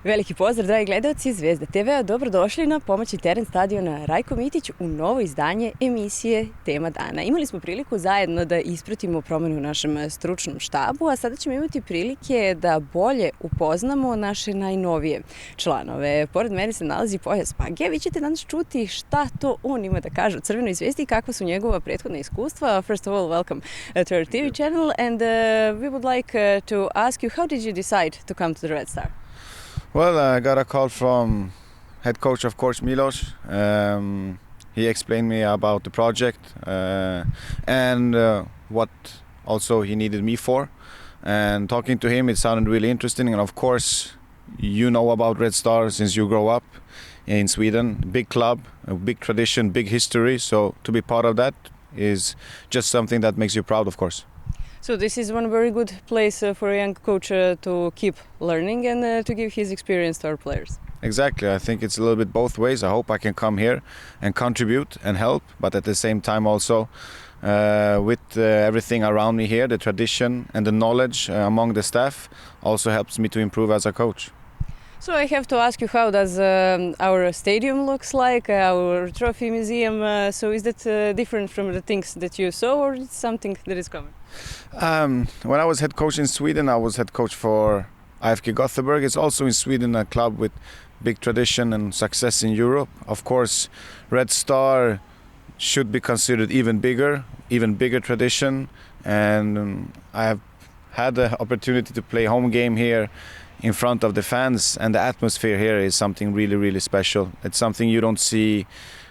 Veliki pozdrav, dragi gledalci Zvezda TV-a. Dobrodošli na pomoćni teren stadiona Rajko Mitić u novo izdanje emisije Tema dana. Imali smo priliku zajedno da ispratimo promjenu u našem stručnom štabu, a sada ćemo imati prilike da bolje upoznamo naše najnovije članove. Pored mene se nalazi Pojas Pagija. Vi ćete danas čuti šta to on ima da kaže o Crvenoj zvezdi i kakva su njegova prethodna iskustva. First of all, welcome to our TV channel, and we would like to ask you, how did you decide to come to the Red Star? Well, I got a call from head coach, of course, Milos. He explained me about the project and what also he needed me for. And talking to him, it sounded really interesting. And of course, you know about Red Star since you grow up in Sweden. Big club, a big tradition, big history. So to be part of that is just something that makes you proud, of course. So this is one very good place for a young coach to keep learning and to give his experience to our players. Exactly. I think it's a little bit both ways. I hope I can come here and contribute and help, but at the same time also with everything around me here, the tradition and the knowledge among the staff also helps me to improve as a coach. So I have to ask you, how does our stadium looks like, our trophy museum? So is that different from the things that you saw, or it's something that is common? When I was head coach in Sweden, I was head coach for FK Gothenburg. It's also in Sweden a club with big tradition and success in Europe. Of course, Red Star should be considered even bigger tradition. And I have had the opportunity to play home game here in front of the fans, and the atmosphere here is something really, really special. It's something you don't see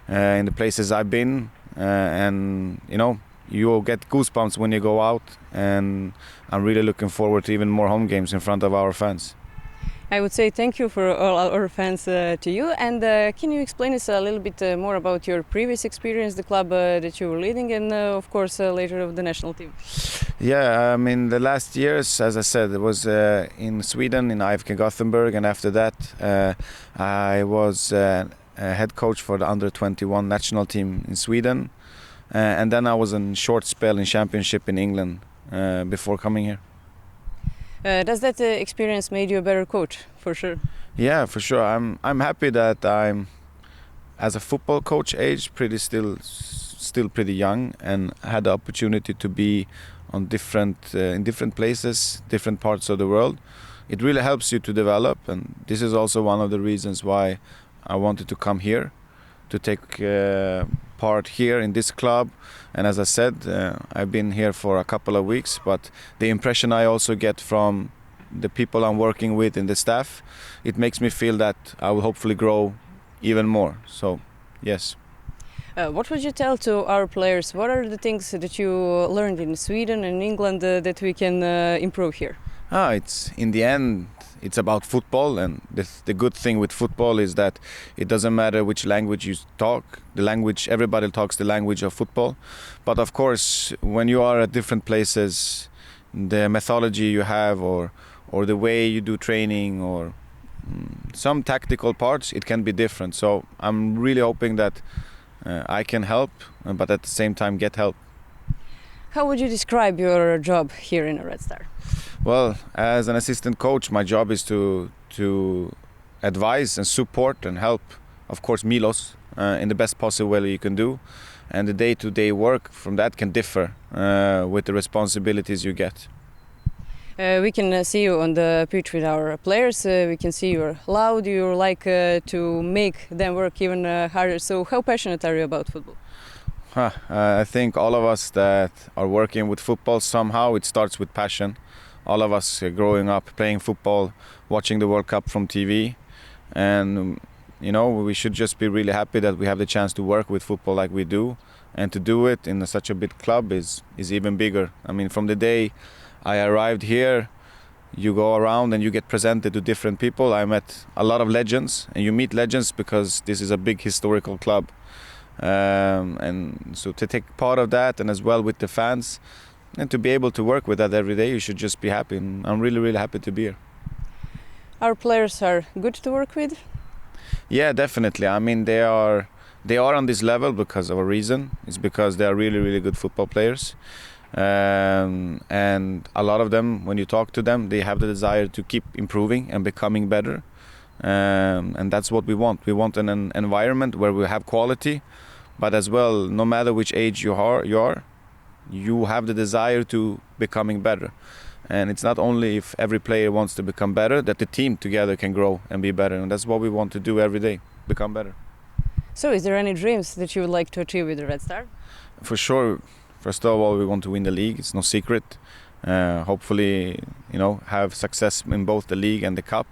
in the places I've been, and you know, you will get goosebumps when you go out, and I'm really looking forward to even more home games in front of our fans. I would say thank you for all our fans to you, and can you explain us a little bit more about your previous experience, the club that you were leading, and of course later of the national team? Yeah, I mean the last years, as I said, it was in Sweden in IFK Gothenburg, and after that I was head coach for the under-21 national team in Sweden, and then I was in short spell in championship in England before coming here. Does that experience made you a better coach, for sure? Yeah, for sure. I'm happy that I'm, as a football coach age, still pretty young, and had the opportunity to be on in different places, different parts of the world. It really helps you to develop, and this is also one of the reasons why I wanted to come here, to take part here in this club. And as I said, I've been here for a couple of weeks, but the impression I also get from the people I'm working with in the staff, it makes me feel that I will hopefully grow even more. So, yes. What would you tell to our players? What are the things that you learned in Sweden and England that we can improve here? It's in the end, it's about football, and the good thing with football is that it doesn't matter which language you talk. Everybody talks the language of football. But of course, when you are at different places, the methodology you have, or the way you do training, or some tactical parts, it can be different. So I'm really hoping that I can help, but at the same time get help. How would you describe your job here in Red Star? Well, as an assistant coach, my job is to advise and support and help, of course, Milos in the best possible way you can do. And the day-to-day work from that can differ with the responsibilities you get. We can see you on the pitch with our players. We can see you're loud, you like to make them work even harder. So how passionate are you about football? I think all of us that are working with football, somehow it starts with passion. All of us growing up playing football, watching the World Cup from TV, and you know, we should just be really happy that we have the chance to work with football like we do, and to do it in such a big club is even bigger. I mean, from the day I arrived here, you go around and you get presented to different people. I met a lot of legends, and you meet legends because this is a big historical club. And so to take part of that, and as well with the fans, and to be able to work with that every day, you should just be happy. And I'm really, really happy to be here. Our players are good to work with? Yeah, definitely. I mean, they are on this level because of a reason. It's because they are really, really good football players. And a lot of them, when you talk to them, they have the desire to keep improving and becoming better. And that's what we want. We want an environment where we have quality, but as well, no matter which age you are, you have the desire to becoming better. And it's not only if every player wants to become better, that the team together can grow and be better. And that's what we want to do every day, become better. So is there any dreams that you would like to achieve with the Red Star? For sure, first of all, we want to win the league. It's no secret. Hopefully, have success in both the league and the cup.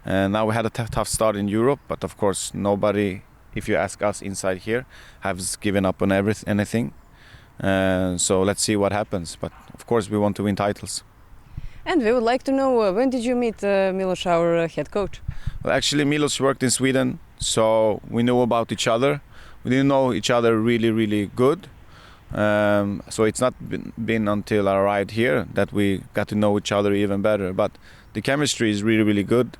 Now we had a tough start in Europe, but of course nobody, if you ask us inside here, has given up on anything. So let's see what happens. But of course we want to win titles. And we would like to know, when did you meet Milos, our head coach? Well, actually Milos worked in Sweden, so we knew about each other. We didn't know each other really, really good. So it's not been until I arrived here that we got to know each other even better. But the chemistry is really, really good.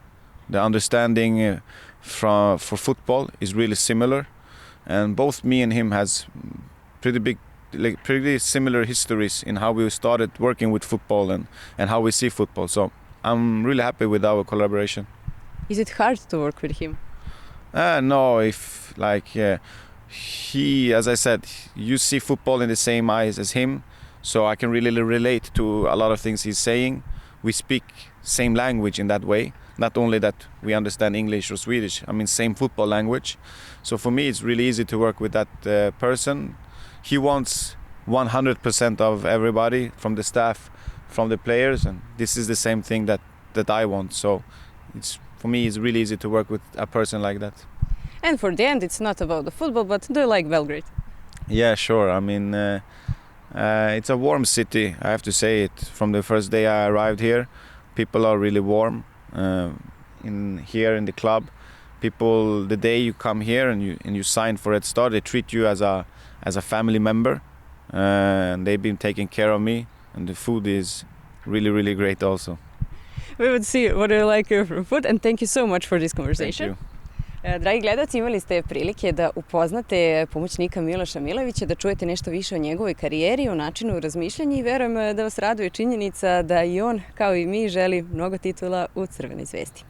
The understanding for football is really similar. And both me and him has pretty similar histories in how we started working with football and how we see football. So I'm really happy with our collaboration. Is it hard to work with him? No, he, as I said, you see football in the same eyes as him, so I can really relate to a lot of things he's saying. We speak same language in that way. Not only that we understand English or Swedish, same football language. So for me, it's really easy to work with that person. He wants 100% of everybody, from the staff, from the players, and this is the same thing that I want. So for me, it's really easy to work with a person like that. And for the end, it's not about the football, but do you like Belgrade? Yeah, sure. It's a warm city, I have to say it. From the first day I arrived here, people are really warm. In the club, people, the day you come here and you sign for Red Star, they treat you as a family member, and they've been taking care of me, and the food is really, really great also. We would see what you like from food, and thank you so much for this conversation. Thank you. Dragi gledalci, imali ste prilike da upoznate pomoćnika Miloša Milovića, da čujete nešto više o njegovoj karijeri, o načinu razmišljanja i verujem da vas raduje činjenica da i on, kao i mi, želi mnogo titula u Crvenoj Zvezdi.